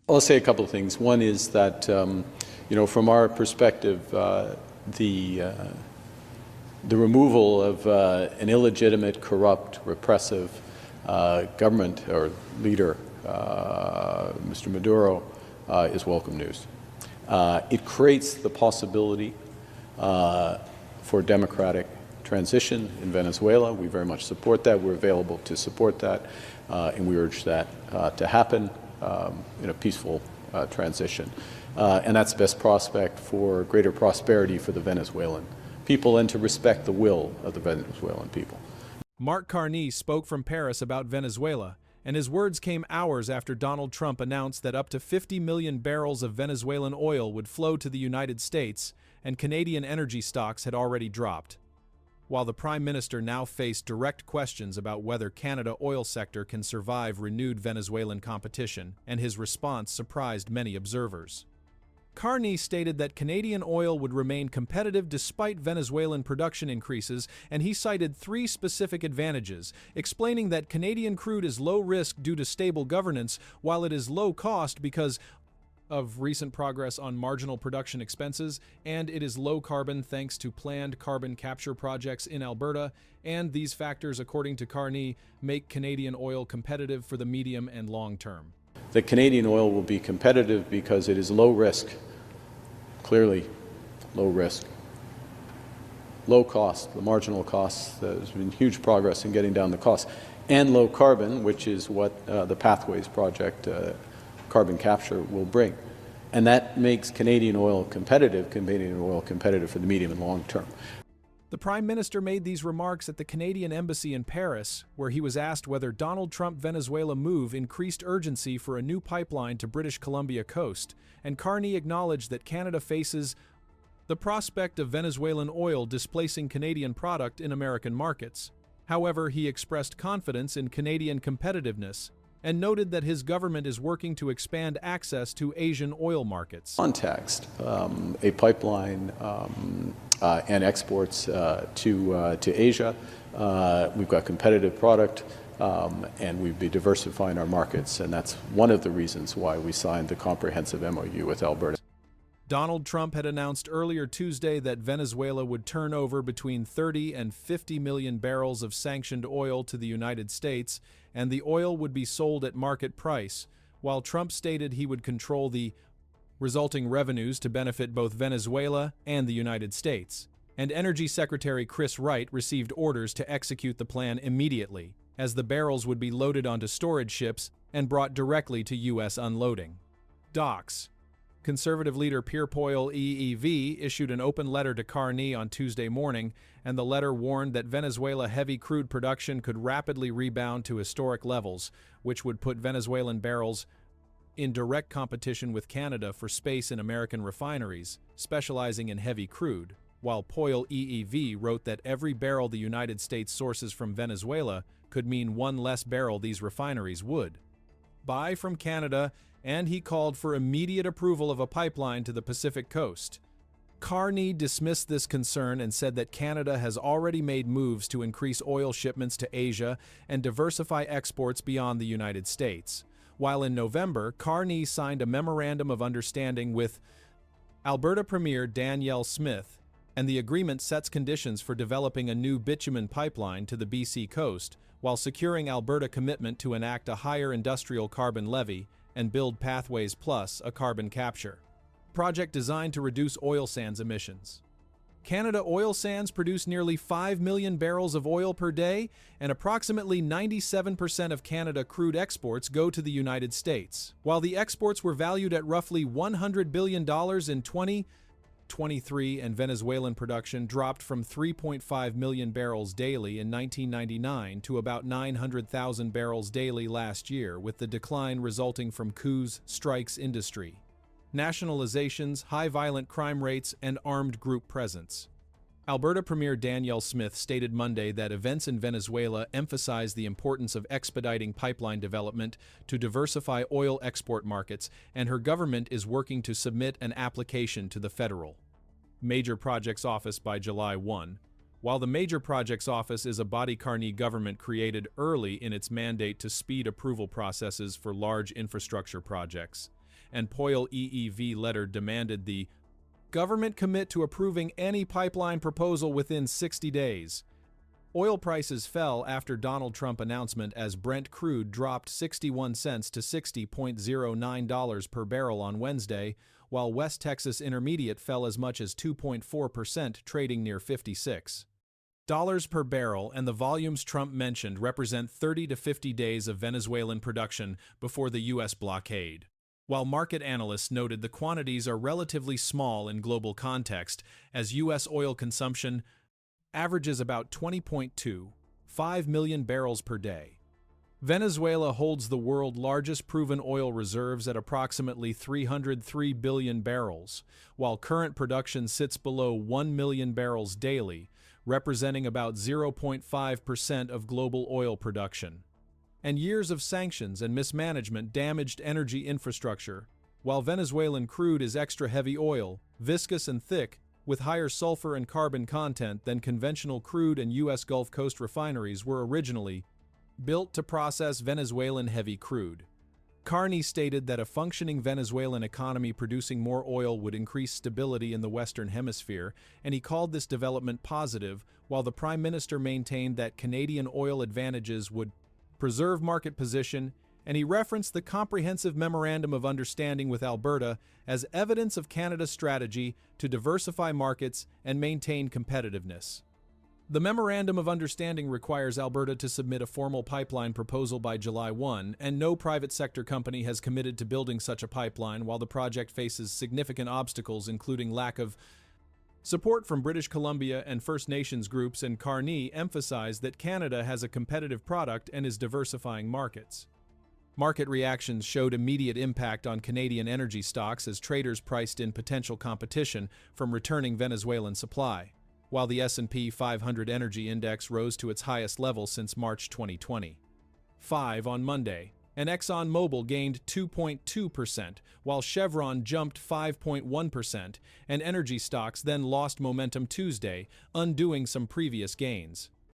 I'll say a couple of things. One is that, from our perspective, the removal of an illegitimate, corrupt, repressive government or leader, Mr. Maduro, is welcome news. It creates the possibility for democratic transition in Venezuela. We very much support that. We're available to support that, and we urge that to happen in a peaceful transition. And that's the best prospect for greater prosperity for the Venezuelan people and to respect the will of the Venezuelan people. Mark Carney spoke from Paris about Venezuela, and his words came hours after Donald Trump announced that up to 50 million barrels of Venezuelan oil would flow to the United States, and Canadian energy stocks had already dropped. While the Prime Minister now faced direct questions about whether Canada's oil sector can survive renewed Venezuelan competition, and his response surprised many observers. Carney stated that Canadian oil would remain competitive despite Venezuelan production increases, and he cited three specific advantages, explaining that Canadian crude is low risk due to stable governance, while it is low cost because of recent progress on marginal production expenses, and it is low carbon thanks to planned carbon capture projects in Alberta, and these factors, according to Carney, make Canadian oil competitive for the medium and long term. The Canadian oil will be competitive because it is low risk, clearly low risk, low cost, the marginal costs. There's been huge progress in getting down the costs, and low carbon, which is what the Pathways project, carbon capture, will bring. And that makes Canadian oil competitive for the medium and long term. The Prime Minister made these remarks at the Canadian Embassy in Paris, where he was asked whether Donald Trump's Venezuela move increased urgency for a new pipeline to British Columbia coast, and Carney acknowledged that Canada faces the prospect of Venezuelan oil displacing Canadian product in American markets. However, he expressed confidence in Canadian competitiveness and noted that his government is working to expand access to Asian oil markets. Context, a pipeline and exports to Asia. We've got competitive product, and we'd be diversifying our markets, and that's one of the reasons why we signed the comprehensive MOU with Alberta. Donald Trump had announced earlier Tuesday that Venezuela would turn over between 30 and 50 million barrels of sanctioned oil to the United States, and the oil would be sold at market price, while Trump stated he would control the resulting revenues to benefit both Venezuela and the United States. And Energy Secretary Chris Wright received orders to execute the plan immediately, as the barrels would be loaded onto storage ships and brought directly to U.S. unloading docks. Conservative leader Pierre Poilievre EEV issued an open letter to Carney on Tuesday morning, and the letter warned that Venezuela heavy crude production could rapidly rebound to historic levels, which would put Venezuelan barrels in direct competition with Canada for space in American refineries, specializing in heavy crude, while Poilievre EEV wrote that every barrel the United States sources from Venezuela could mean one less barrel these refineries would buy from Canada, and he called for immediate approval of a pipeline to the Pacific coast. Carney dismissed this concern and said that Canada has already made moves to increase oil shipments to Asia and diversify exports beyond the United States. While in November, Carney signed a memorandum of understanding with Alberta Premier Danielle Smith, and the agreement sets conditions for developing a new bitumen pipeline to the BC coast, while securing Alberta commitment to enact a higher industrial carbon levy and build Pathways Plus, a carbon capture project designed to reduce oil sands emissions. Canada oil sands produce nearly 5 million barrels of oil per day, and approximately 97% of Canada crude exports go to the United States. While the exports were valued at roughly $100 billion in 2023, and Venezuelan production dropped from 3.5 million barrels daily in 1999 to about 900,000 barrels daily last year, with the decline resulting from coups, strikes, industry nationalizations, high violent crime rates, and armed group presence. Alberta Premier Danielle Smith stated Monday that events in Venezuela emphasize the importance of expediting pipeline development to diversify oil export markets, and her government is working to submit an application to the Federal Major Projects Office by July 1. While the Major Projects Office is a body Carney government created early in its mandate to speed approval processes for large infrastructure projects, and Poyle EEV letter demanded the government commit to approving any pipeline proposal within 60 days. Oil prices fell after Donald Trump announcement as Brent crude dropped 61 cents to $60.09 per barrel on Wednesday, while West Texas Intermediate fell as much as 2.4%, trading near $56 per barrel, and the volumes Trump mentioned represent 30 to 50 days of Venezuelan production before the U.S. blockade. While market analysts noted the quantities are relatively small in global context, as U.S. oil consumption averages about 20.25 million barrels per day. Venezuela holds the world's largest proven oil reserves at approximately 303 billion barrels, while current production sits below 1 million barrels daily, representing about 0.5% of global oil production. And years of sanctions and mismanagement damaged energy infrastructure. While Venezuelan crude is extra heavy oil, viscous and thick, with higher sulfur and carbon content than conventional crude, and U.S. Gulf Coast refineries were originally built to process Venezuelan heavy crude. Carney stated that a functioning Venezuelan economy producing more oil would increase stability in the Western Hemisphere, and he called this development positive, while the Prime Minister maintained that Canadian oil advantages would preserve market position, and he referenced the Comprehensive Memorandum of Understanding with Alberta as evidence of Canada's strategy to diversify markets and maintain competitiveness. The Memorandum of Understanding requires Alberta to submit a formal pipeline proposal by July 1, and no private sector company has committed to building such a pipeline, while the project faces significant obstacles, including lack of support from British Columbia and First Nations groups, and Carney emphasized that Canada has a competitive product and is diversifying markets. Market reactions showed immediate impact on Canadian energy stocks as traders priced in potential competition from returning Venezuelan supply, while the S&P 500 Energy Index rose to its highest level since March 2020. On Monday, and ExxonMobil gained 2.2%, while Chevron jumped 5.1%, and energy stocks then lost momentum Tuesday, undoing some previous gains.